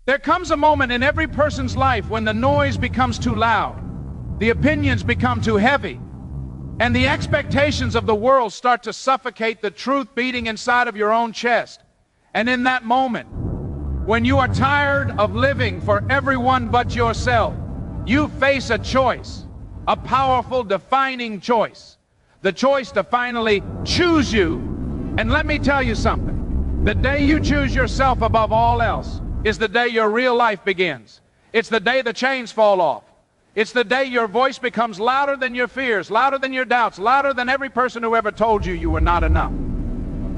There comes a moment in every person's life when the noise becomes too loud, the opinions become too heavy, and the expectations of the world start to suffocate the truth beating inside of your own chest. And in that moment, when you are tired of living for everyone but yourself, you face a choice, a powerful, defining choice. The choice to finally choose you. And let me tell you something. The day you choose yourself above all else is the day your real life begins. It's the day the chains fall off. It's the day your voice becomes louder than your fears, louder than your doubts, louder than every person who ever told you you were not enough.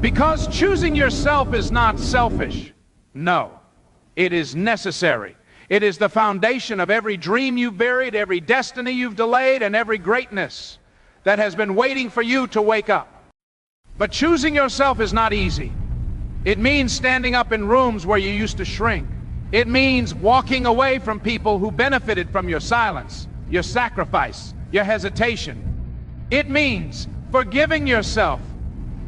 Because choosing yourself is not selfish. No, it is necessary. It is the foundation of every dream you've buried, every destiny you've delayed, and every greatness that has been waiting for you to wake up. But choosing yourself is not easy. It means standing up in rooms where you used to shrink. It means walking away from people who benefited from your silence, your sacrifice, your hesitation. It means forgiving yourself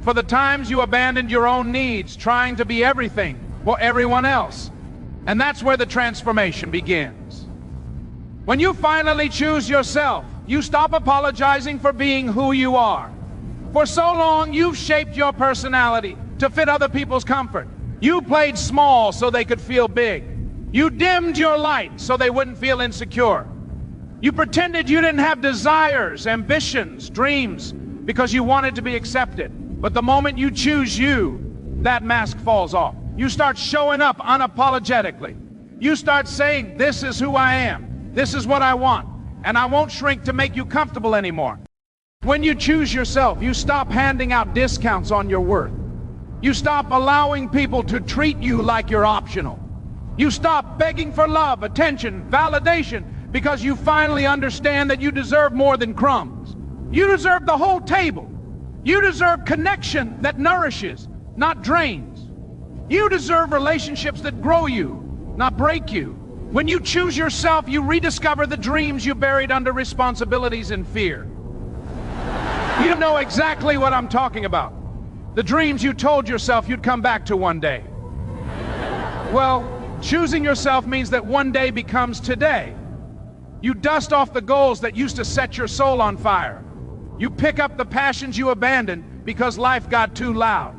for the times you abandoned your own needs, trying to be everything for everyone else. And that's where the transformation begins. When you finally choose yourself, you stop apologizing for being who you are. For so long, you've shaped your personality to fit other people's comfort. You played small so they could feel big. You dimmed your light so they wouldn't feel insecure. You pretended you didn't have desires, ambitions, dreams, because you wanted to be accepted. But the moment you choose you, that mask falls off. You start showing up unapologetically. You start saying, this is who I am. This is what I want. And I won't shrink to make you comfortable anymore. When you choose yourself, you stop handing out discounts on your worth. You stop allowing people to treat you like you're optional. You stop begging for love, attention, validation, because you finally understand that you deserve more than crumbs. You deserve the whole table. You deserve connection that nourishes, not drains. You deserve relationships that grow you, not break you. When you choose yourself, you rediscover the dreams you buried under responsibilities and fear. You know exactly what I'm talking about. The dreams you told yourself you'd come back to one day. Well, choosing yourself means that one day becomes today. You dust off the goals that used to set your soul on fire. You pick up the passions you abandoned because life got too loud.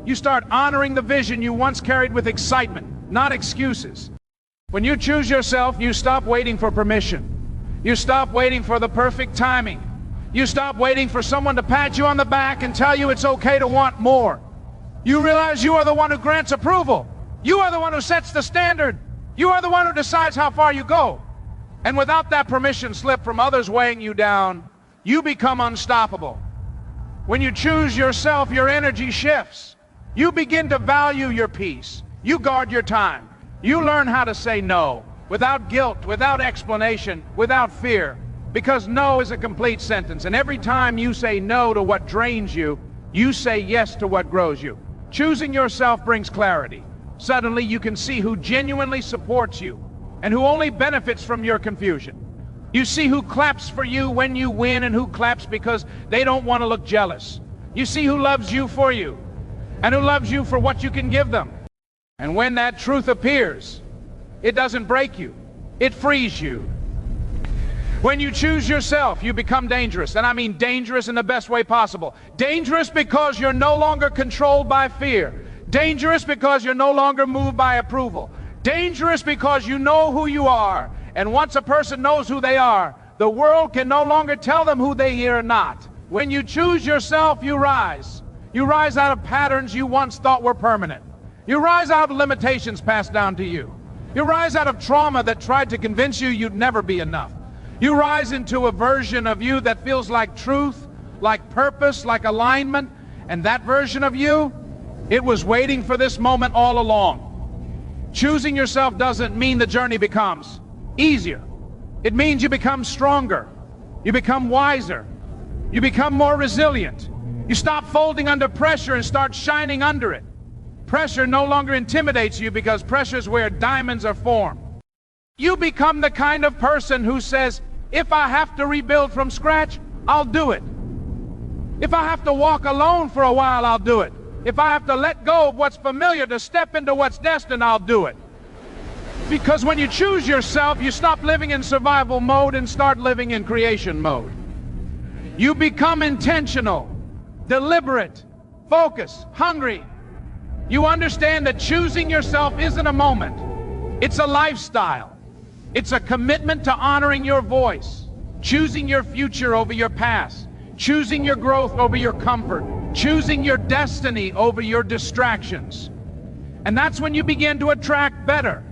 You start honoring the vision you once carried with excitement, not excuses. When you choose yourself, you stop waiting for permission. You stop waiting for the perfect timing. You stop waiting for someone to pat you on the back and tell you it's okay to want more. You realize you are the one who grants approval. You are the one who sets the standard. You are the one who decides how far you go. And without that permission slip from others weighing you down, you become unstoppable. When you choose yourself, your energy shifts. You begin to value your peace. You guard your time. You learn how to say no, without guilt, without explanation, without fear. Because no is a complete sentence. And every time you say no to what drains you, you say yes to what grows you. Choosing yourself brings clarity. Suddenly you can see who genuinely supports you and who only benefits from your confusion. You see who claps for you when you win and who claps because they don't want to look jealous. You see who loves you for you and who loves you for what you can give them. And when that truth appears, it doesn't break you, it frees you. When you choose yourself, you become dangerous, and I mean dangerous in the best way possible. Dangerous because you're no longer controlled by fear. Dangerous because you're no longer moved by approval. Dangerous because you know who you are, and once a person knows who they are, the world can no longer tell them who they are not. When you choose yourself, you rise. You rise out of patterns you once thought were permanent. You rise out of limitations passed down to you. You rise out of trauma that tried to convince you you'd never be enough. You rise into a version of you that feels like truth, like purpose, like alignment, and that version of you, it was waiting for this moment all along. Choosing yourself doesn't mean the journey becomes easier. It means you become stronger. You become wiser. You become more resilient. You stop folding under pressure and start shining under it. Pressure no longer intimidates you because pressure is where diamonds are formed. You become the kind of person who says, if I have to rebuild from scratch, I'll do it. If I have to walk alone for a while, I'll do it. If I have to let go of what's familiar to step into what's destined, I'll do it. Because when you choose yourself, you stop living in survival mode and start living in creation mode. You become intentional, deliberate, focused, hungry. You understand that choosing yourself isn't a moment. It's a lifestyle. It's a commitment to honoring your voice, choosing your future over your past, choosing your growth over your comfort, choosing your destiny over your distractions. And that's when you begin to attract better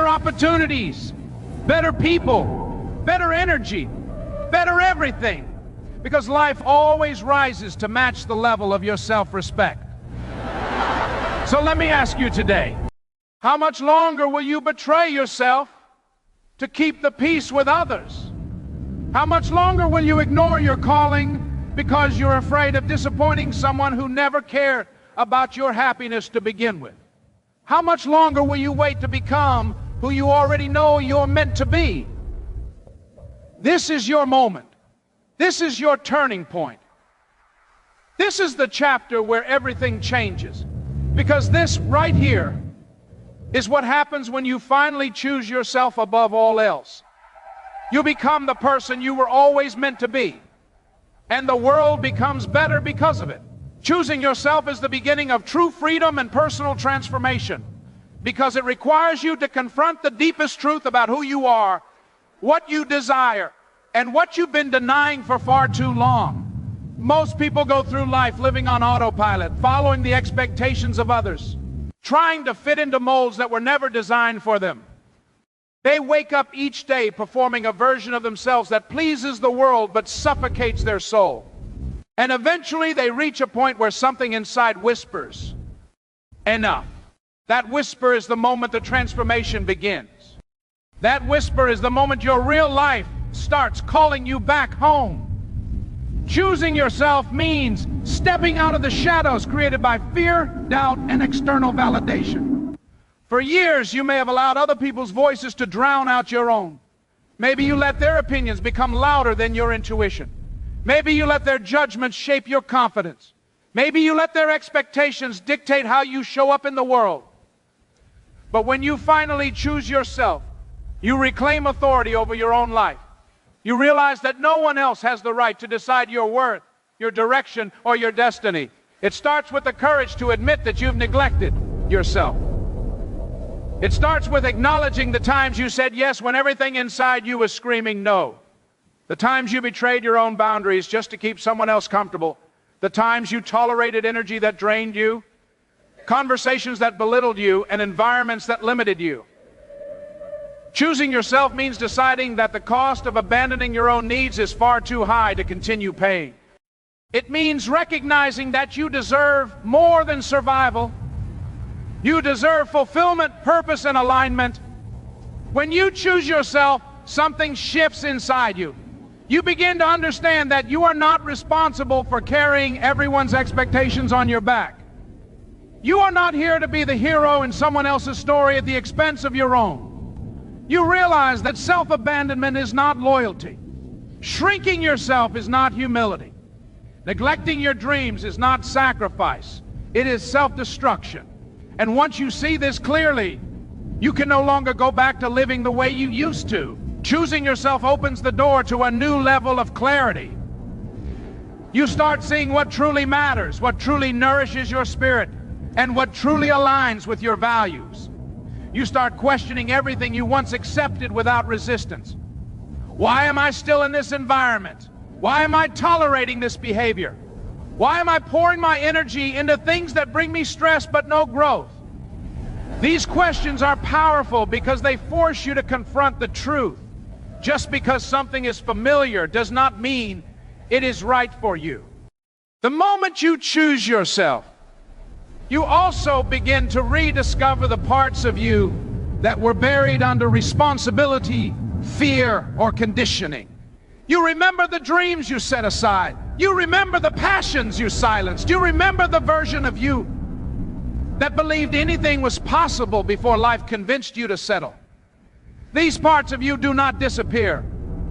opportunities, better people, better energy, better everything. Because life always rises to match the level of your self-respect. So let me ask you today, how much longer will you betray yourself to keep the peace with others? How much longer will you ignore your calling because you're afraid of disappointing someone who never cared about your happiness to begin with? How much longer will you wait to become who you already know you're meant to be? This is your moment. This is your turning point. This is the chapter where everything changes. Because this right here is what happens when you finally choose yourself above all else. You become the person you were always meant to be. And the world becomes better because of it. Choosing yourself is the beginning of true freedom and personal transformation. Because it requires you to confront the deepest truth about who you are, what you desire, and what you've been denying for far too long. Most people go through life living on autopilot, following the expectations of others, trying to fit into molds that were never designed for them. They wake up each day performing a version of themselves that pleases the world but suffocates their soul. And eventually they reach a point where something inside whispers, enough. That whisper is the moment the transformation begins. That whisper is the moment your real life starts calling you back home. Choosing yourself means stepping out of the shadows created by fear, doubt, and external validation. For years, you may have allowed other people's voices to drown out your own. Maybe you let their opinions become louder than your intuition. Maybe you let their judgments shape your confidence. Maybe you let their expectations dictate how you show up in the world. But when you finally choose yourself, you reclaim authority over your own life. You realize that no one else has the right to decide your worth, your direction, or your destiny. It starts with the courage to admit that you've neglected yourself. It starts with acknowledging the times you said yes when everything inside you was screaming no. The times you betrayed your own boundaries just to keep someone else comfortable. The times you tolerated energy that drained you, conversations that belittled you, and environments that limited you. Choosing yourself means deciding that the cost of abandoning your own needs is far too high to continue paying. It means recognizing that you deserve more than survival. You deserve fulfillment, purpose, and alignment. When you choose yourself, something shifts inside you. You begin to understand that you are not responsible for carrying everyone's expectations on your back. You are not here to be the hero in someone else's story at the expense of your own. You realize that self-abandonment is not loyalty. Shrinking yourself is not humility. Neglecting your dreams is not sacrifice. It is self-destruction. And once you see this clearly, you can no longer go back to living the way you used to. Choosing yourself opens the door to a new level of clarity. You start seeing what truly matters, what truly nourishes your spirit, and what truly aligns with your values. You start questioning everything you once accepted without resistance. Why am I still in this environment? Why am I tolerating this behavior? Why am I pouring my energy into things that bring me stress but no growth? These questions are powerful because they force you to confront the truth. Just because something is familiar does not mean it is right for you. The moment you choose yourself, you also begin to rediscover the parts of you that were buried under responsibility, fear, or conditioning. You remember the dreams you set aside. You remember the passions you silenced. You remember the version of you that believed anything was possible before life convinced you to settle. These parts of you do not disappear.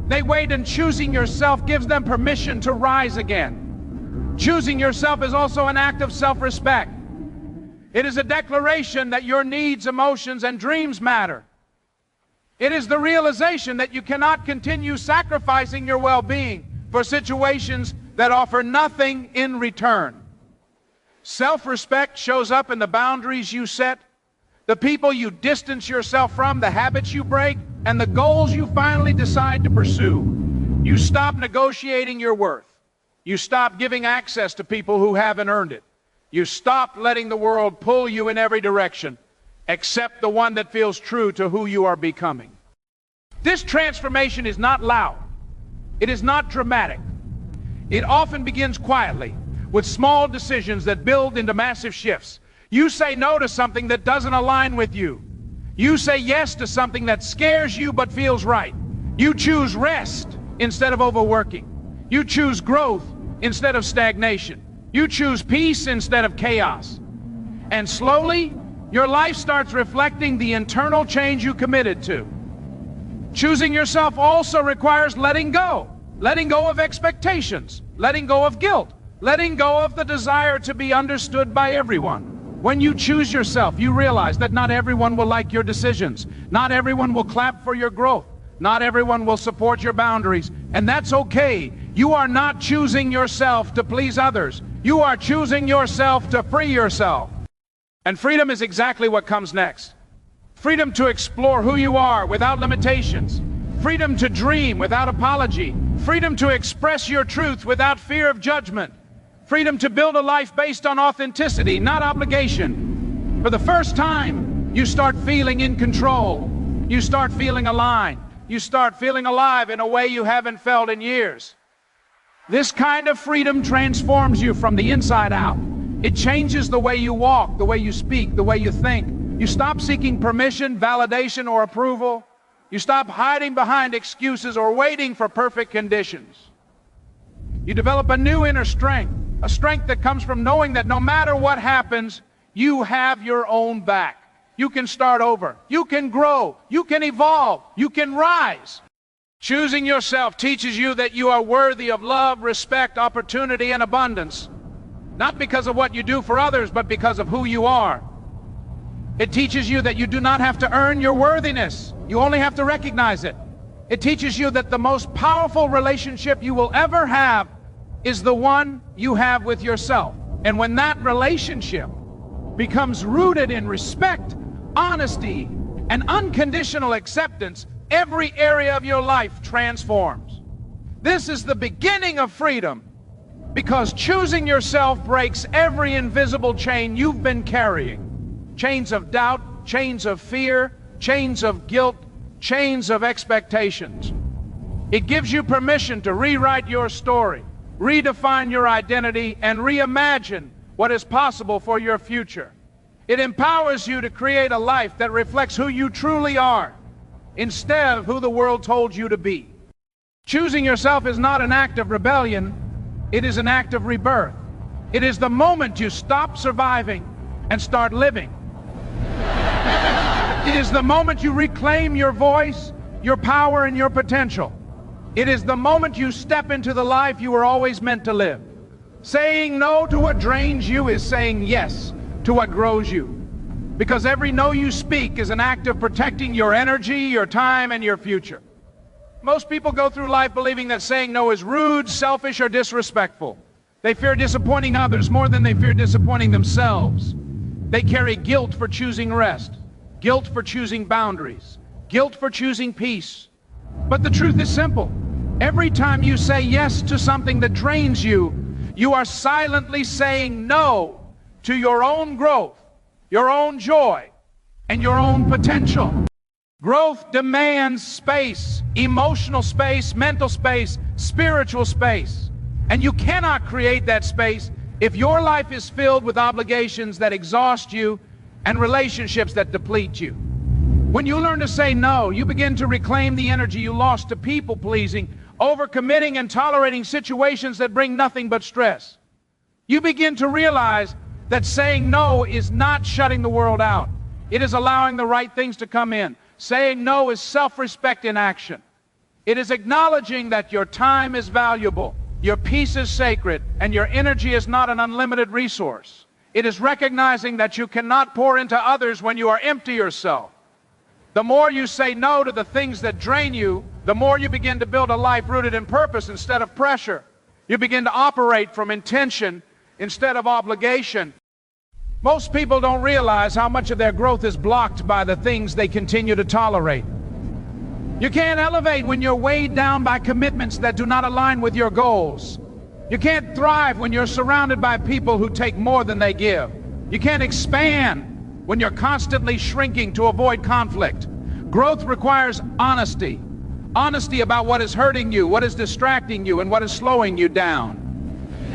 They wait, and choosing yourself gives them permission to rise again. Choosing yourself is also an act of self-respect. It is a declaration that your needs, emotions, and dreams matter. It is the realization that you cannot continue sacrificing your well-being for situations that offer nothing in return. Self-respect shows up in the boundaries you set, the people you distance yourself from, the habits you break, and the goals you finally decide to pursue. You stop negotiating your worth. You stop giving access to people who haven't earned it. You stop letting the world pull you in every direction, except the one that feels true to who you are becoming. This transformation is not loud. It is not dramatic. It often begins quietly, with small decisions that build into massive shifts. You say no to something that doesn't align with you. You say yes to something that scares you but feels right. You choose rest instead of overworking. You choose growth instead of stagnation. You choose peace instead of chaos. And slowly, your life starts reflecting the internal change you committed to. Choosing yourself also requires letting go. Letting go of expectations. Letting go of guilt. Letting go of the desire to be understood by everyone. When you choose yourself, you realize that not everyone will like your decisions. Not everyone will clap for your growth. Not everyone will support your boundaries. And that's okay. You are not choosing yourself to please others. You are choosing yourself to free yourself. And freedom is exactly what comes next. Freedom to explore who you are without limitations. Freedom to dream without apology. Freedom to express your truth without fear of judgment. Freedom to build a life based on authenticity, not obligation. For the first time, you start feeling in control. You start feeling aligned. You start feeling alive in a way you haven't felt in years. This kind of freedom transforms you from the inside out. It changes the way you walk, the way you speak, the way you think. You stop seeking permission, validation, or approval. You stop hiding behind excuses or waiting for perfect conditions. You develop a new inner strength, a strength that comes from knowing that no matter what happens, you have your own back. You can start over. You can grow. You can evolve. You can rise. Choosing yourself teaches you that you are worthy of love, respect, opportunity, and abundance. Not because of what you do for others, but because of who you are. It teaches you that you do not have to earn your worthiness. You only have to recognize it. It teaches you that the most powerful relationship you will ever have is the one you have with yourself. And when that relationship becomes rooted in respect, honesty, and unconditional acceptance, every area of your life transforms. This is the beginning of freedom, because choosing yourself breaks every invisible chain you've been carrying. Chains of doubt, chains of fear, chains of guilt, chains of expectations. It gives you permission to rewrite your story, redefine your identity, and reimagine what is possible for your future. It empowers you to create a life that reflects who you truly are, instead of who the world told you to be. Choosing yourself is not an act of rebellion, it is an act of rebirth. It is the moment you stop surviving and start living. It is the moment you reclaim your voice, your power, and your potential. It is the moment you step into the life you were always meant to live. Saying no to what drains you is saying yes to what grows you. Because every no you speak is an act of protecting your energy, your time, and your future. Most people go through life believing that saying no is rude, selfish, or disrespectful. They fear disappointing others more than they fear disappointing themselves. They carry guilt for choosing rest, guilt for choosing boundaries, guilt for choosing peace. But the truth is simple. Every time you say yes to something that drains you, you are silently saying no to your own growth, your own joy, and your own potential. Growth demands space, emotional space, mental space, spiritual space. And you cannot create that space if your life is filled with obligations that exhaust you and relationships that deplete you. When you learn to say no, you begin to reclaim the energy you lost to people-pleasing, overcommitting, and tolerating situations that bring nothing but stress. You begin to realize that saying no is not shutting the world out. It is allowing the right things to come in. Saying no is self-respect in action. It is acknowledging that your time is valuable, your peace is sacred, and your energy is not an unlimited resource. It is recognizing that you cannot pour into others when you are empty yourself. The more you say no to the things that drain you, the more you begin to build a life rooted in purpose instead of pressure. You begin to operate from intention instead of obligation. Most people don't realize how much of their growth is blocked by the things they continue to tolerate. You can't elevate when you're weighed down by commitments that do not align with your goals. You can't thrive when you're surrounded by people who take more than they give. You can't expand when you're constantly shrinking to avoid conflict. Growth requires honesty. Honesty about what is hurting you, what is distracting you, and what is slowing you down.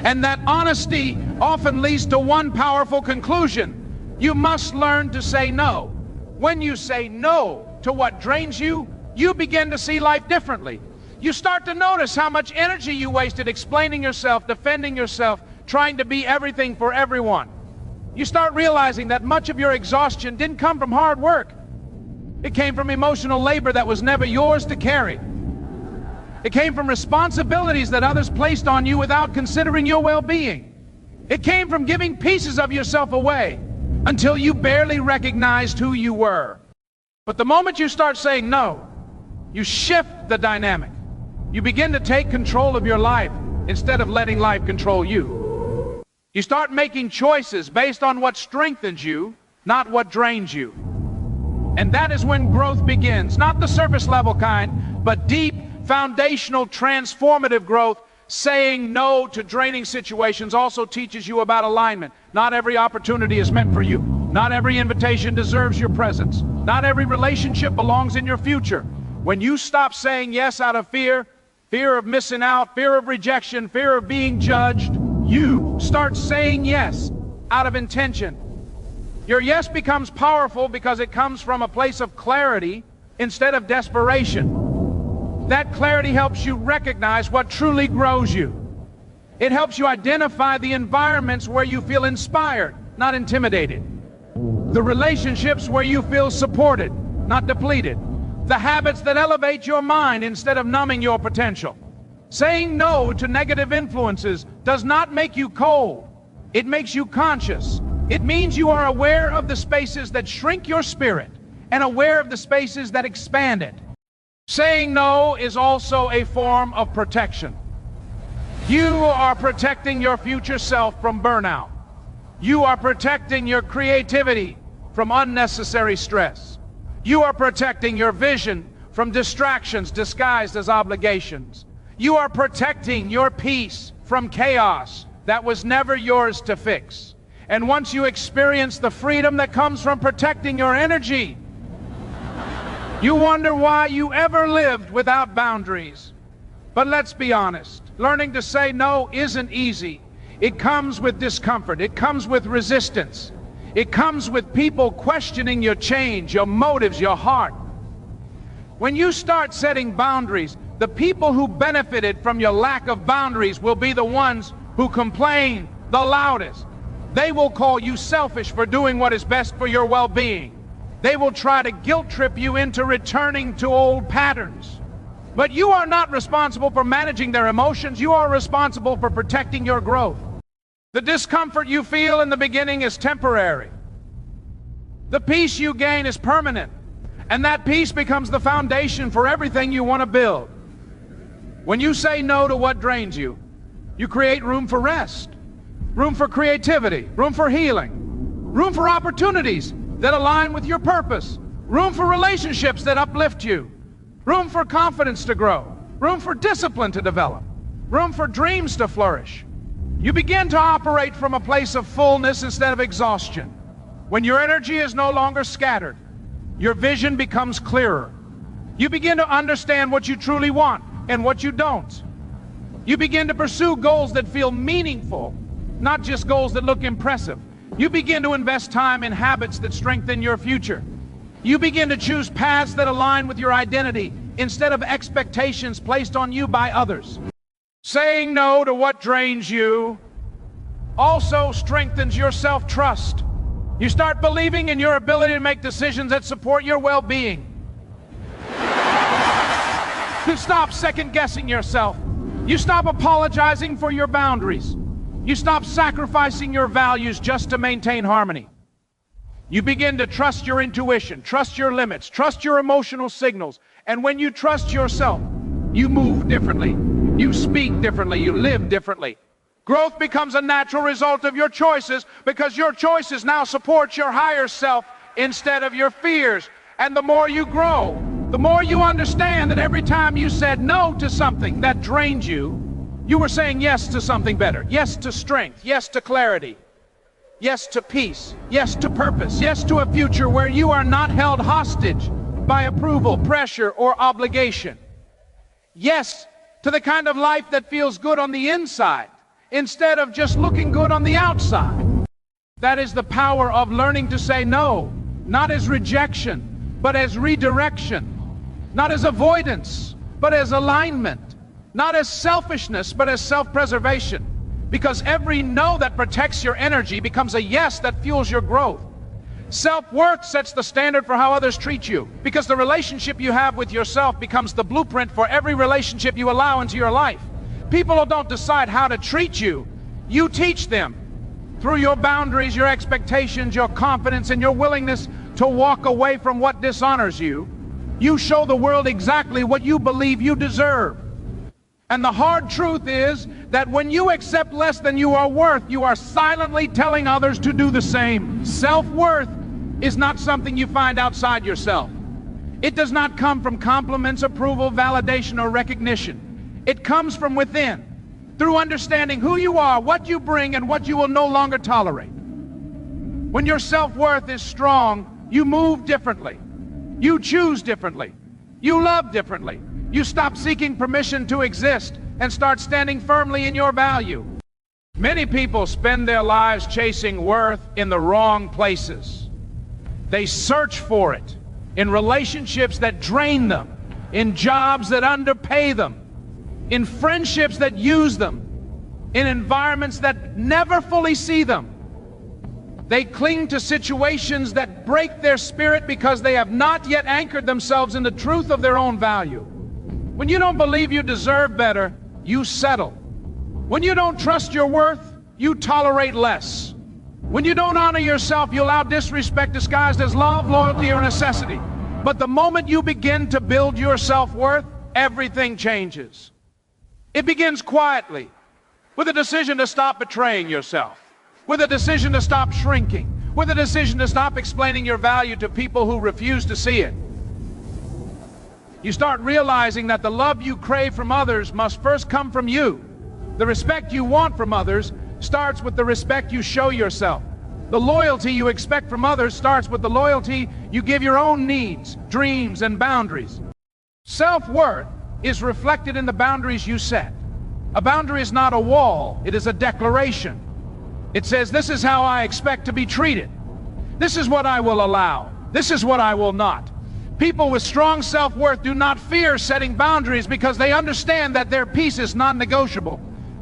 And that honesty often leads to one powerful conclusion. You must learn to say no. When you say no to what drains you, you begin to see life differently. You start to notice how much energy you wasted explaining yourself, defending yourself, trying to be everything for everyone. You start realizing that much of your exhaustion didn't come from hard work. It came from emotional labor that was never yours to carry. It came from responsibilities that others placed on you without considering your well-being. It came from giving pieces of yourself away until you barely recognized who you were. But the moment you start saying no, you shift the dynamic. You begin to take control of your life instead of letting life control you. You start making choices based on what strengthens you, not what drains you. And that is when growth begins. Not the surface level kind, but deep, foundational, transformative growth. Saying no to draining situations also teaches you about alignment. Not every opportunity is meant for you. Not every invitation deserves your presence. Not every relationship belongs in your future. When you stop saying yes out of fear, fear of missing out, fear of rejection, fear of being judged, you start saying yes out of intention. Your yes becomes powerful because it comes from a place of clarity instead of desperation. That clarity helps you recognize what truly grows you. It helps you identify the environments where you feel inspired, not intimidated. The relationships where you feel supported, not depleted. The habits that elevate your mind instead of numbing your potential. Saying no to negative influences does not make you cold. It makes you conscious. It means you are aware of the spaces that shrink your spirit and aware of the spaces that expand it. Saying no is also a form of protection. You are protecting your future self from burnout. You are protecting your creativity from unnecessary stress. You are protecting your vision from distractions disguised as obligations. You are protecting your peace from chaos that was never yours to fix. And once you experience the freedom that comes from protecting your energy, you wonder why you ever lived without boundaries. But let's be honest, learning to say no isn't easy. It comes with discomfort. It comes with resistance. It comes with people questioning your change, your motives, your heart. When you start setting boundaries, the people who benefited from your lack of boundaries will be the ones who complain the loudest. They will call you selfish for doing what is best for your well-being. They will try to guilt trip you into returning to old patterns. But you are not responsible for managing their emotions. You are responsible for protecting your growth. The discomfort you feel in the beginning is temporary. The peace you gain is permanent. And that peace becomes the foundation for everything you want to build. When you say no to what drains you, you create room for rest, room for creativity, room for healing, room for opportunities that align with your purpose, room for relationships that uplift you, room for confidence to grow, room for discipline to develop, room for dreams to flourish. You begin to operate from a place of fullness instead of exhaustion. When your energy is no longer scattered, your vision becomes clearer. You begin to understand what you truly want and what you don't. You begin to pursue goals that feel meaningful, not just goals that look impressive. You begin to invest time in habits that strengthen your future. You begin to choose paths that align with your identity instead of expectations placed on you by others. Saying no to what drains you also strengthens your self-trust. You start believing in your ability to make decisions that support your well-being. You stop second-guessing yourself. You stop apologizing for your boundaries. You stop sacrificing your values just to maintain harmony. You begin to trust your intuition, trust your limits, trust your emotional signals. And when you trust yourself, you move differently. You speak differently. You live differently. Growth becomes a natural result of your choices because your choices now support your higher self instead of your fears. And the more you grow, the more you understand that every time you said no to something that drained you, you were saying yes to something better. Yes to strength. Yes to clarity. Yes to peace. Yes to purpose. Yes to a future where you are not held hostage by approval, pressure, or obligation. Yes to the kind of life that feels good on the inside instead of just looking good on the outside. That is the power of learning to say no, not as rejection, but as redirection. Not as avoidance, but as alignment. Not as selfishness, but as self-preservation. Because every no that protects your energy becomes a yes that fuels your growth. Self-worth sets the standard for how others treat you. Because the relationship you have with yourself becomes the blueprint for every relationship you allow into your life. People don't decide how to treat you. You teach them. Through your boundaries, your expectations, your confidence, and your willingness to walk away from what dishonors you, you show the world exactly what you believe you deserve. And the hard truth is that when you accept less than you are worth, you are silently telling others to do the same. Self-worth is not something you find outside yourself. It does not come from compliments, approval, validation, or recognition. It comes from within, through understanding who you are, what you bring, and what you will no longer tolerate. When your self-worth is strong, you move differently. You choose differently. You love differently. You stop seeking permission to exist and start standing firmly in your value. Many people spend their lives chasing worth in the wrong places. They search for it in relationships that drain them, in jobs that underpay them, in friendships that use them, in environments that never fully see them. They cling to situations that break their spirit because they have not yet anchored themselves in the truth of their own value. When you don't believe you deserve better, you settle. When you don't trust your worth, you tolerate less. When you don't honor yourself, you allow disrespect disguised as love, loyalty, or necessity. But the moment you begin to build your self-worth, everything changes. It begins quietly, with a decision to stop betraying yourself, with a decision to stop shrinking, with a decision to stop explaining your value to people who refuse to see it. You start realizing that the love you crave from others must first come from you. The respect you want from others starts with the respect you show yourself. The loyalty you expect from others starts with the loyalty you give your own needs, dreams, and boundaries. Self-worth is reflected in the boundaries you set. A boundary is not a wall, it is a declaration. It says, this is how I expect to be treated. This is what I will allow. This is what I will not. People with strong self-worth do not fear setting boundaries because they understand that their peace is non-negotiable.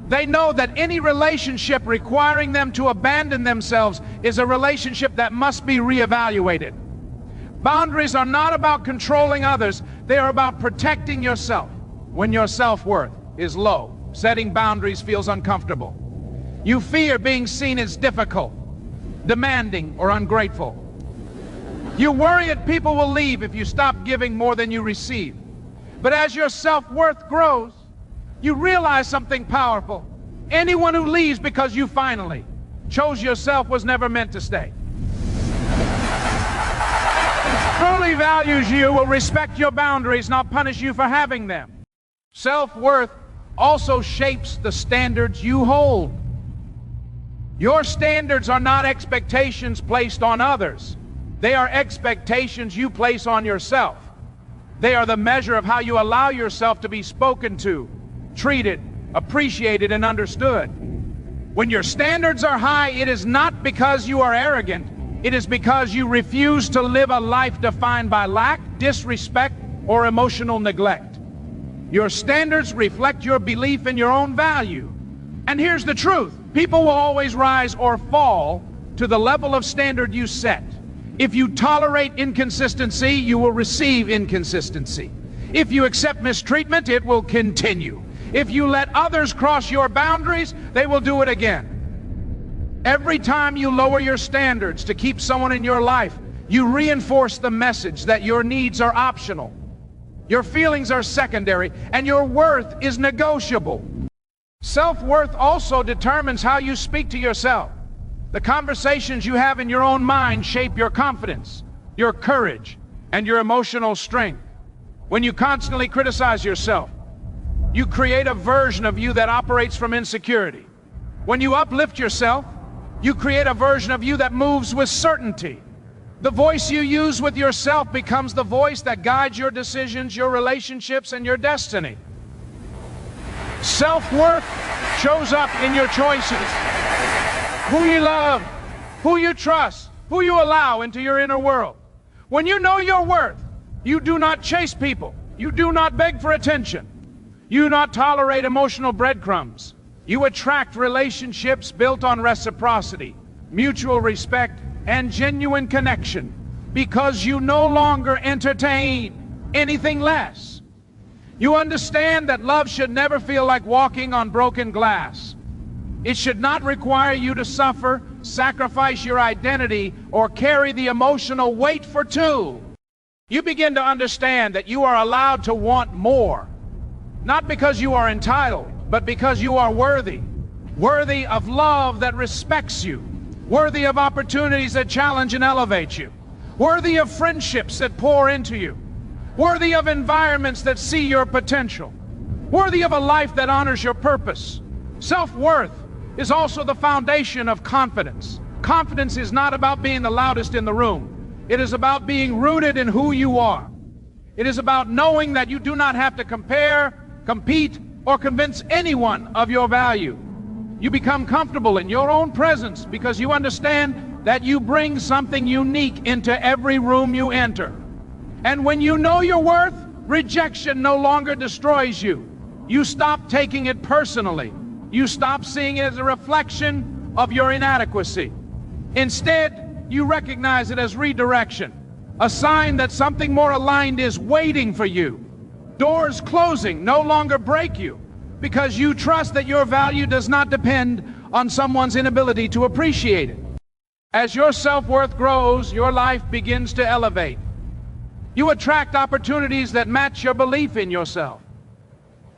They know that any relationship requiring them to abandon themselves is a relationship that must be reevaluated. Boundaries are not about controlling others. They are about protecting yourself. When your self-worth is low, setting boundaries feels uncomfortable. You fear being seen as difficult, demanding, or ungrateful. You worry that people will leave if you stop giving more than you receive. But as your self-worth grows, you realize something powerful. Anyone who leaves because you finally chose yourself was never meant to stay. Truly values you will respect your boundaries, not punish you for having them. Self-worth also shapes the standards you hold. Your standards are not expectations placed on others. They are expectations you place on yourself. They are the measure of how you allow yourself to be spoken to, treated, appreciated, and understood. When your standards are high, it is not because you are arrogant. It is because you refuse to live a life defined by lack, disrespect, or emotional neglect. Your standards reflect your belief in your own value. And here's the truth. People will always rise or fall to the level of standard you set. If you tolerate inconsistency, you will receive inconsistency. If you accept mistreatment, it will continue. If you let others cross your boundaries, they will do it again. Every time you lower your standards to keep someone in your life, you reinforce the message that your needs are optional, your feelings are secondary, and your worth is negotiable. Self-worth also determines how you speak to yourself. The conversations you have in your own mind shape your confidence, your courage, and your emotional strength. When you constantly criticize yourself, you create a version of you that operates from insecurity. When you uplift yourself, you create a version of you that moves with certainty. The voice you use with yourself becomes the voice that guides your decisions, your relationships, and your destiny. Self-worth shows up in your choices. Who you love, who you trust, who you allow into your inner world. When you know your worth, you do not chase people. You do not beg for attention. You do not tolerate emotional breadcrumbs. You attract relationships built on reciprocity, mutual respect, and genuine connection, because you no longer entertain anything less. You understand that love should never feel like walking on broken glass. It should not require you to suffer, sacrifice your identity, or carry the emotional weight for two. You begin to understand that you are allowed to want more, not because you are entitled, but because you are worthy. Worthy of love that respects you. Worthy of opportunities that challenge and elevate you. Worthy of friendships that pour into you. Worthy of environments that see your potential. Worthy of a life that honors your purpose. Self-worth is also the foundation of confidence. Confidence is not about being the loudest in the room. It is about being rooted in who you are. It is about knowing that you do not have to compare, compete, or convince anyone of your value. You become comfortable in your own presence because you understand that you bring something unique into every room you enter. And when you know your worth, rejection no longer destroys you. You stop taking it personally. You stop seeing it as a reflection of your inadequacy. Instead, you recognize it as redirection, a sign that something more aligned is waiting for you. Doors closing no longer break you because you trust that your value does not depend on someone's inability to appreciate it. As your self-worth grows, your life begins to elevate. You attract opportunities that match your belief in yourself.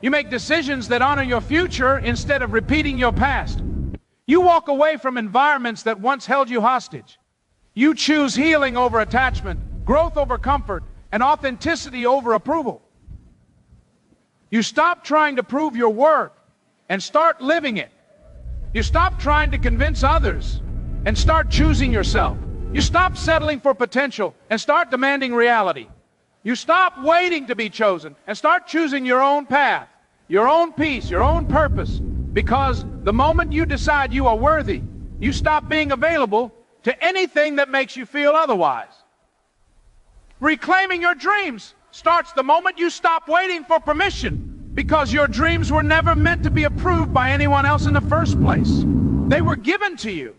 You make decisions that honor your future instead of repeating your past. You walk away from environments that once held you hostage. You choose healing over attachment, growth over comfort, and authenticity over approval. You stop trying to prove your worth and start living it. You stop trying to convince others and start choosing yourself. You stop settling for potential and start demanding reality. You stop waiting to be chosen and start choosing your own path, your own peace, your own purpose. Because the moment you decide you are worthy, you stop being available to anything that makes you feel otherwise. Reclaiming your dreams starts the moment you stop waiting for permission, because your dreams were never meant to be approved by anyone else in the first place. They were given to you,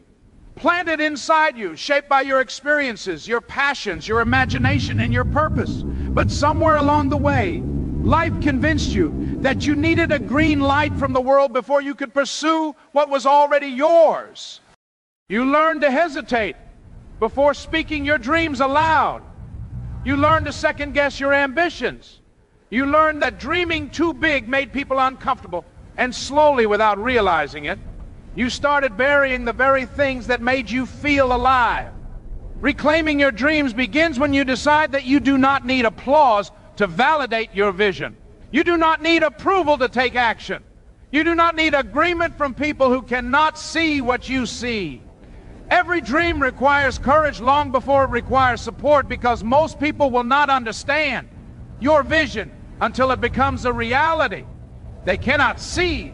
planted inside you, shaped by your experiences, your passions, your imagination, and your purpose. But somewhere along the way, life convinced you that you needed a green light from the world before you could pursue what was already yours. You learned to hesitate before speaking your dreams aloud. You learned to second-guess your ambitions. You learned that dreaming too big made people uncomfortable, and slowly, without realizing it, you started burying the very things that made you feel alive. Reclaiming your dreams begins when you decide that you do not need applause to validate your vision. You do not need approval to take action. You do not need agreement from people who cannot see what you see. Every dream requires courage long before it requires support, because most people will not understand your vision until it becomes a reality. They cannot see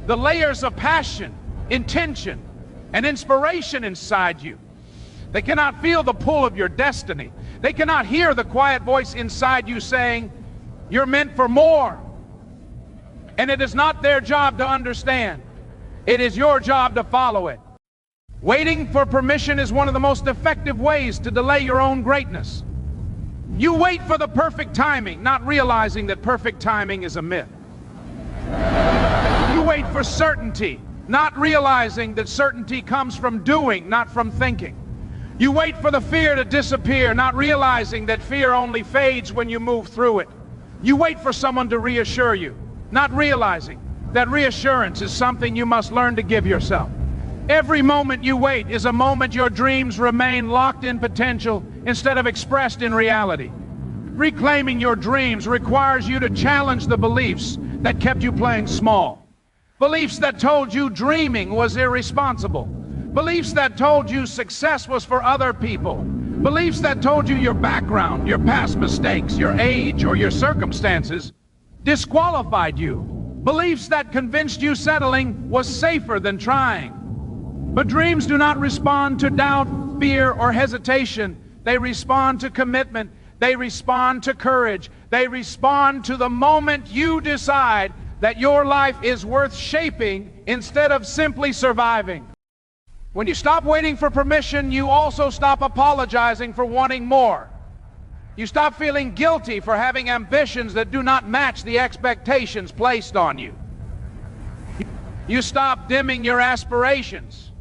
the layers of passion, intention, and inspiration inside you. They cannot feel the pull of your destiny. They cannot hear the quiet voice inside you saying, "You're meant for more." And it is not their job to understand. It is your job to follow it. Waiting for permission is one of the most effective ways to delay your own greatness. You wait for the perfect timing, not realizing that perfect timing is a myth. wait for certainty, not realizing that certainty comes from doing, not from thinking. You wait for the fear to disappear, not realizing that fear only fades when you move through it. You wait for someone to reassure you, not realizing that reassurance is something you must learn to give yourself. Every moment you wait is a moment your dreams remain locked in potential instead of expressed in reality. Reclaiming your dreams requires you to challenge the beliefs that kept you playing small. Beliefs that told you dreaming was irresponsible. Beliefs that told you success was for other people. Beliefs that told you your background, your past mistakes, your age, or your circumstances disqualified you. Beliefs that convinced you settling was safer than trying. But dreams do not respond to doubt, fear, or hesitation. They respond to commitment. They respond to courage. They respond to the moment you decide that your life is worth shaping instead of simply surviving. When you stop waiting for permission, you also stop apologizing for wanting more. You stop feeling guilty for having ambitions that do not match the expectations placed on you. You stop dimming your aspirations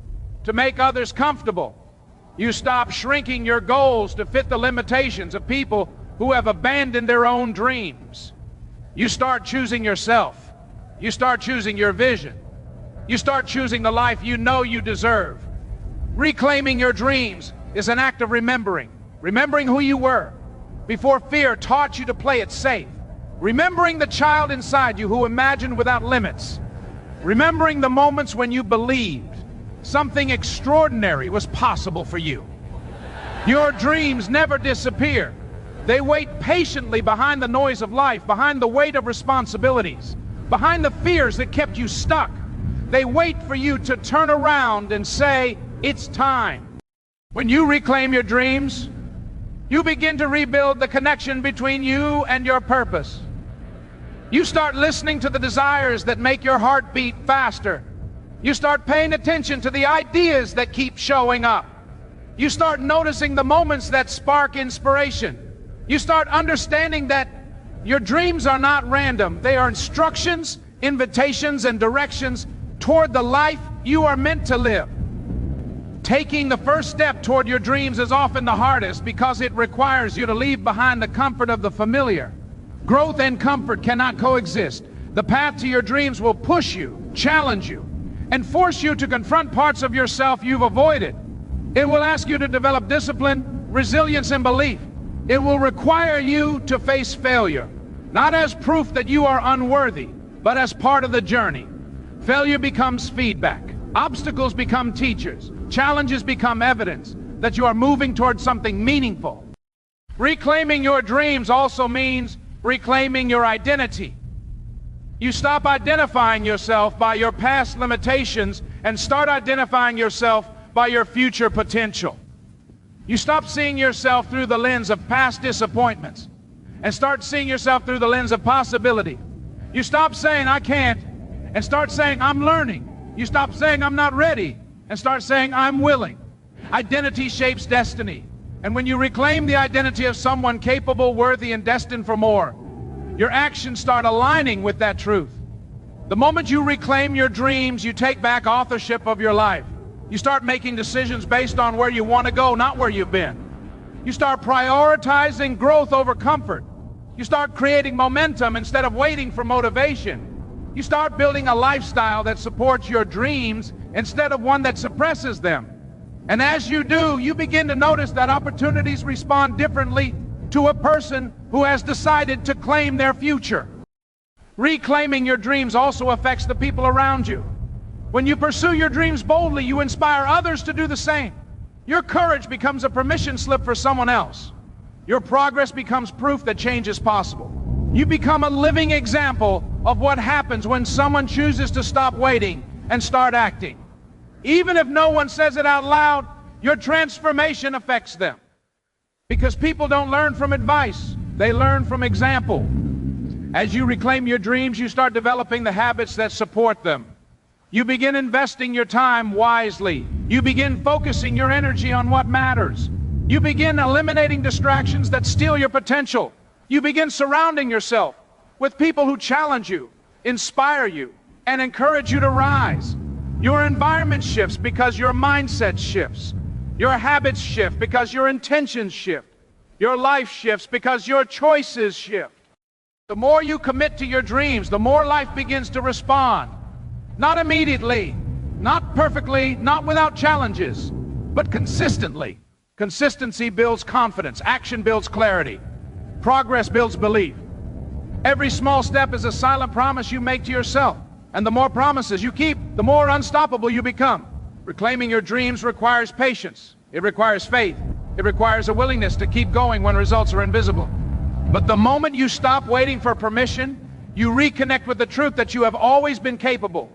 to make others comfortable. You stop shrinking your goals to fit the limitations of people who have abandoned their own dreams. You start choosing yourself. You start choosing your vision. You start choosing the life you know you deserve. Reclaiming your dreams is an act of remembering who you were before fear taught you to play it safe. Remembering the child inside you who imagined without limits. Remembering the moments when you believed something extraordinary was possible for you. Your dreams never disappear. They wait patiently behind the noise of life, behind the weight of responsibilities, behind the fears that kept you stuck. They wait for you to turn around and say, "It's time." When you reclaim your dreams, you begin to rebuild the connection between you and your purpose. You start listening to the desires that make your heart beat faster. You start paying attention to the ideas that keep showing up. You start noticing the moments that spark inspiration. You start understanding that your dreams are not random. They are instructions, invitations, and directions toward the life you are meant to live. Taking the first step toward your dreams is often the hardest because it requires you to leave behind the comfort of the familiar. Growth and comfort cannot coexist. The path to your dreams will push you, challenge you, and force you to confront parts of yourself you've avoided. It will ask you to develop discipline, resilience, and belief. It will require you to face failure, not as proof that you are unworthy, but as part of the journey. Failure becomes feedback. Obstacles become teachers. Challenges become evidence that you are moving towards something meaningful. Reclaiming your dreams also means reclaiming your identity. You stop identifying yourself by your past limitations and start identifying yourself by your future potential. You stop seeing yourself through the lens of past disappointments and start seeing yourself through the lens of possibility. You stop saying, "I can't," and start saying, "I'm learning." You stop saying, "I'm not ready," and start saying, "I'm willing." Identity shapes destiny. And when you reclaim the identity of someone capable, worthy, and destined for more, your actions start aligning with that truth. The moment you reclaim your dreams, you take back authorship of your life. You start making decisions based on where you want to go, not where you've been. You start prioritizing growth over comfort. You start creating momentum instead of waiting for motivation. You start building a lifestyle that supports your dreams instead of one that suppresses them. And as you do, you begin to notice that opportunities respond differently to a person who has decided to claim their future. Reclaiming your dreams also affects the people around you. When you pursue your dreams boldly, you inspire others to do the same. Your courage becomes a permission slip for someone else. Your progress becomes proof that change is possible. You become a living example of what happens when someone chooses to stop waiting and start acting. Even if no one says it out loud, your transformation affects them. Because people don't learn from advice, they learn from example. As you reclaim your dreams, you start developing the habits that support them. You begin investing your time wisely. You begin focusing your energy on what matters. You begin eliminating distractions that steal your potential. You begin surrounding yourself with people who challenge you, inspire you, and encourage you to rise. Your environment shifts because your mindset shifts. Your habits shift because your intentions shift. Your life shifts because your choices shift. The more you commit to your dreams, the more life begins to respond. Not immediately, not perfectly, not without challenges, but consistently. Consistency builds confidence. Action builds clarity. Progress builds belief. Every small step is a silent promise you make to yourself. And the more promises you keep, the more unstoppable you become. Reclaiming your dreams requires patience. It requires faith. It requires a willingness to keep going when results are invisible. But the moment you stop waiting for permission, you reconnect with the truth that you have always been capable.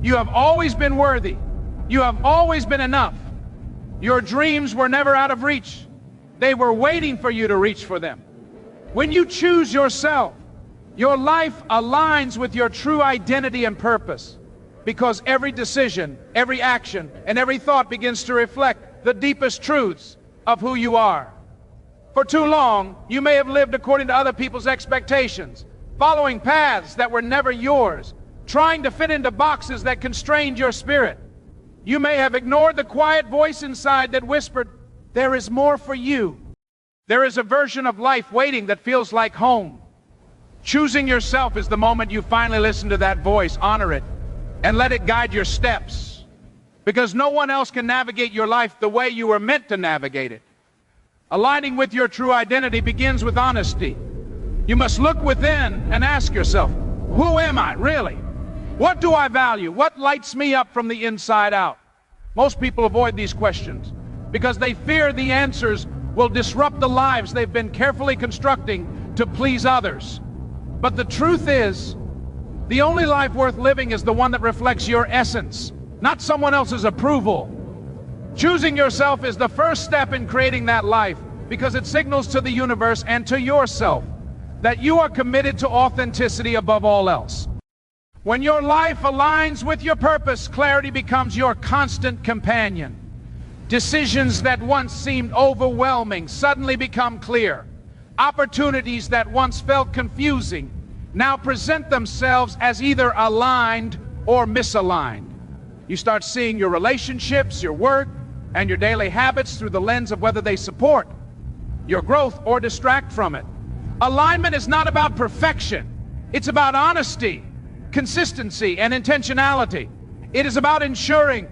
You have always been worthy. You have always been enough. Your dreams were never out of reach. They were waiting for you to reach for them. When you choose yourself, your life aligns with your true identity and purpose, because every decision, every action, and every thought begins to reflect the deepest truths of who you are. For too long, you may have lived according to other people's expectations, following paths that were never yours, trying to fit into boxes that constrained your spirit. You may have ignored the quiet voice inside that whispered, "There is more for you." There is a version of life waiting that feels like home. Choosing yourself is the moment you finally listen to that voice, honor it, and let it guide your steps. Because no one else can navigate your life the way you were meant to navigate it. Aligning with your true identity begins with honesty. You must look within and ask yourself, who am I really? What do I value? What lights me up from the inside out? Most people avoid these questions because they fear the answers will disrupt the lives they've been carefully constructing to please others. But the truth is, the only life worth living is the one that reflects your essence, not someone else's approval. Choosing yourself is the first step in creating that life, because it signals to the universe and to yourself that you are committed to authenticity above all else. When your life aligns with your purpose, clarity becomes your constant companion. Decisions that once seemed overwhelming suddenly become clear. Opportunities that once felt confusing now present themselves as either aligned or misaligned. You start seeing your relationships, your work, and your daily habits through the lens of whether they support your growth or distract from it. Alignment is not about perfection. It's about honesty, consistency, and intentionality. It is about ensuring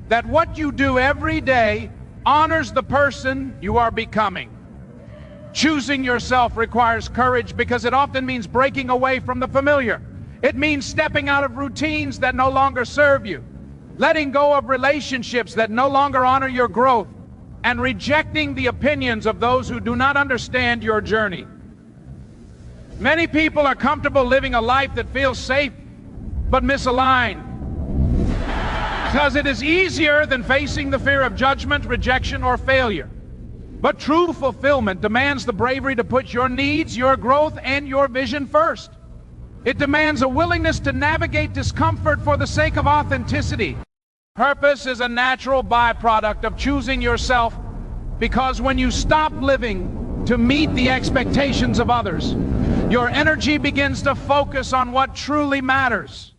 that what you do every day honors the person you are becoming. Choosing yourself requires courage because it often means breaking away from the familiar. It means stepping out of routines that no longer serve you, letting go of relationships that no longer honor your growth, and rejecting the opinions of those who do not understand your journey. Many people are comfortable living a life that feels safe but misaligned, because it is easier than facing the fear of judgment, rejection, or failure. But true fulfillment demands the bravery to put your needs, your growth, and your vision first. It demands a willingness to navigate discomfort for the sake of authenticity. Purpose is a natural byproduct of choosing yourself, because when you stop living to meet the expectations of others, your energy begins to focus on what truly matters.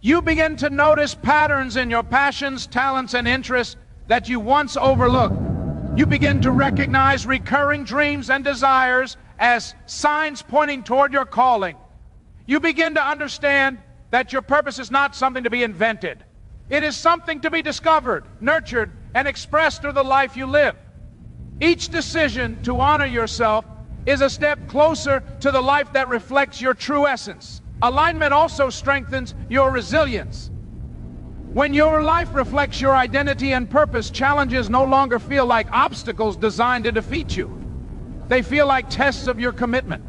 You begin to notice patterns in your passions, talents, and interests that you once overlooked. You begin to recognize recurring dreams and desires as signs pointing toward your calling. You begin to understand that your purpose is not something to be invented. It is something to be discovered, nurtured, and expressed through the life you live. Each decision to honor yourself is a step closer to the life that reflects your true essence. Alignment also strengthens your resilience. When your life reflects your identity and purpose, challenges no longer feel like obstacles designed to defeat you. They feel like tests of your commitment.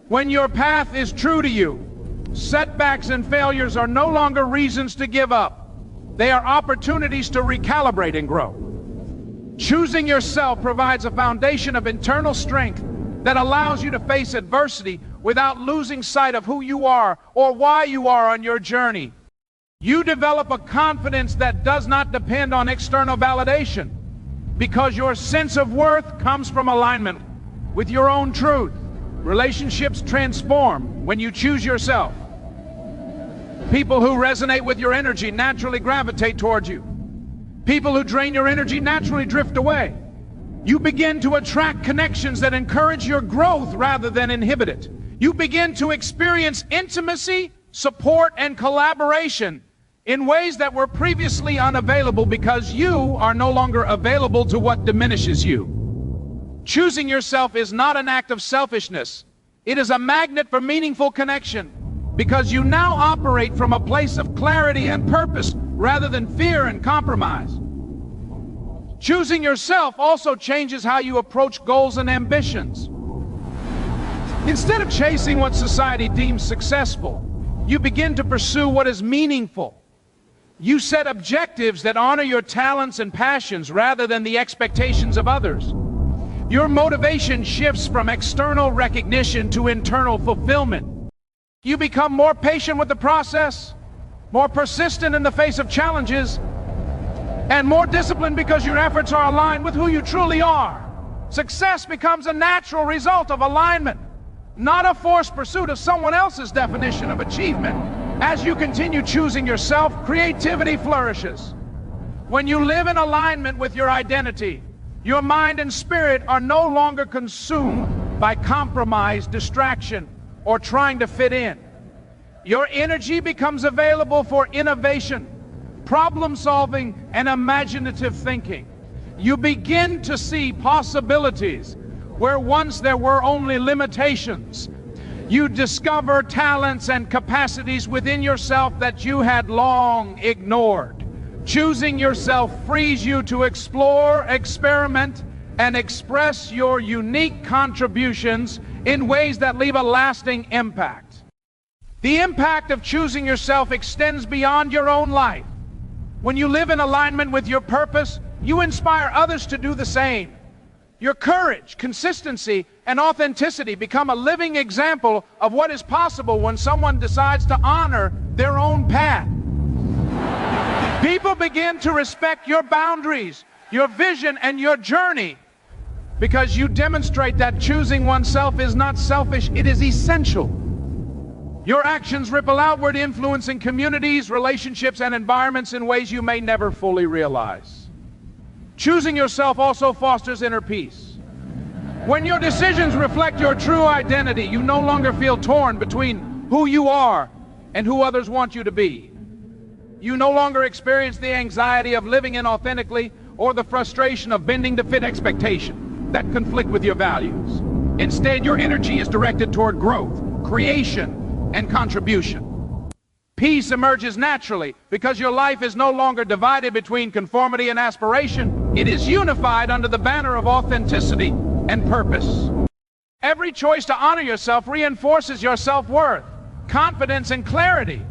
When your path is true to you, setbacks and failures are no longer reasons to give up. They are opportunities to recalibrate and grow. Choosing yourself provides a foundation of internal strength that allows you to face adversity without losing sight of who you are or why you are on your journey. You develop a confidence that does not depend on external validation, because your sense of worth comes from alignment with your own truth. Relationships transform when you choose yourself. People who resonate with your energy naturally gravitate towards you. People who drain your energy naturally drift away. You begin to attract connections that encourage your growth rather than inhibit it. You begin to experience intimacy, support, and collaboration in ways that were previously unavailable because you are no longer available to what diminishes you. Choosing yourself is not an act of selfishness. It is a magnet for meaningful connection because you now operate from a place of clarity and purpose rather than fear and compromise. Choosing yourself also changes how you approach goals and ambitions. Instead of chasing what society deems successful, you begin to pursue what is meaningful. You set objectives that honor your talents and passions rather than the expectations of others. Your motivation shifts from external recognition to internal fulfillment. You become more patient with the process, more persistent in the face of challenges, and more disciplined because your efforts are aligned with who you truly are. Success becomes a natural result of alignment, not a forced pursuit of someone else's definition of achievement. As you continue choosing yourself, creativity flourishes. When you live in alignment with your identity, your mind and spirit are no longer consumed by compromise, distraction, or trying to fit in. Your energy becomes available for innovation, problem solving, and imaginative thinking. You begin to see possibilities where once there were only limitations. You discover talents and capacities within yourself that you had long ignored. Choosing yourself frees you to explore, experiment, and express your unique contributions in ways that leave a lasting impact. The impact of choosing yourself extends beyond your own life. When you live in alignment with your purpose, you inspire others to do the same. Your courage, consistency, and authenticity become a living example of what is possible when someone decides to honor their own path. People begin to respect your boundaries, your vision, and your journey because you demonstrate that choosing oneself is not selfish, it is essential. Your actions ripple outward, influencing communities, relationships, and environments in ways you may never fully realize. Choosing yourself also fosters inner peace. When your decisions reflect your true identity, you no longer feel torn between who you are and who others want you to be. You no longer experience the anxiety of living inauthentically or the frustration of bending to fit expectations that conflict with your values. Instead, your energy is directed toward growth, creation, and contribution. Peace emerges naturally because your life is no longer divided between conformity and aspiration. It is unified under the banner of authenticity and purpose. Every choice to honor yourself reinforces your self-worth, confidence, and clarity.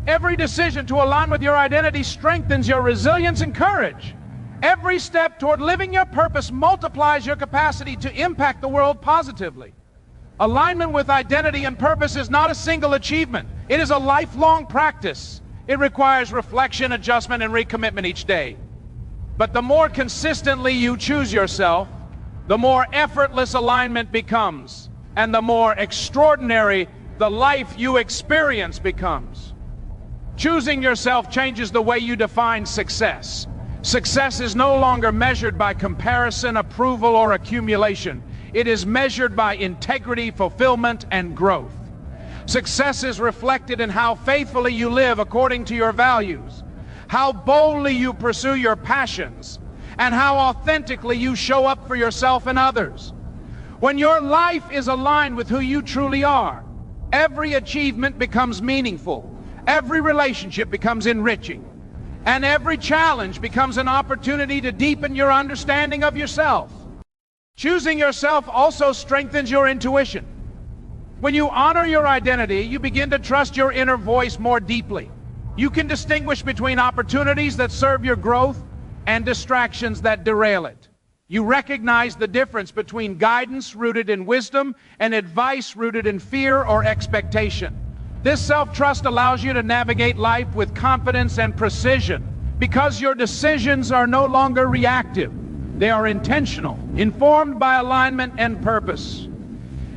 Every decision to align with your identity strengthens your resilience and courage. Every step toward living your purpose multiplies your capacity to impact the world positively. Alignment with identity and purpose is not a single achievement. It is a lifelong practice. It requires reflection, adjustment, and recommitment each day. But the more consistently you choose yourself, the more effortless alignment becomes, and the more extraordinary the life you experience becomes. Choosing yourself changes the way you define success. Success is no longer measured by comparison, approval, or accumulation. It is measured by integrity, fulfillment, and growth. Success is reflected in how faithfully you live according to your values, how boldly you pursue your passions, and how authentically you show up for yourself and others. When your life is aligned with who you truly are, every achievement becomes meaningful, every relationship becomes enriching, and every challenge becomes an opportunity to deepen your understanding of yourself. Choosing yourself also strengthens your intuition. When you honor your identity, you begin to trust your inner voice more deeply. You can distinguish between opportunities that serve your growth and distractions that derail it. You recognize the difference between guidance rooted in wisdom and advice rooted in fear or expectation. This self-trust allows you to navigate life with confidence and precision because your decisions are no longer reactive. They are intentional, informed by alignment and purpose.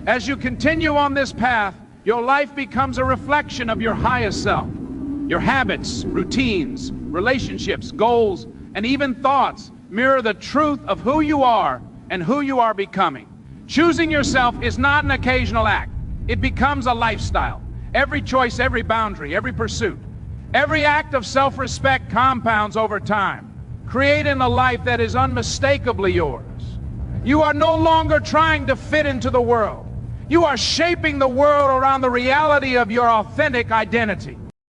As you continue on this path, your life becomes a reflection of your highest self, Your habits, routines, relationships, goals, and even thoughts mirror the truth of who you are and who you are becoming. Choosing yourself is not an occasional act. It becomes a lifestyle. Every choice, every boundary, every pursuit, every act of self-respect compounds over time, creating a life that is unmistakably yours. You are no longer trying to fit into the world. You are shaping the world around the reality of your authentic identity.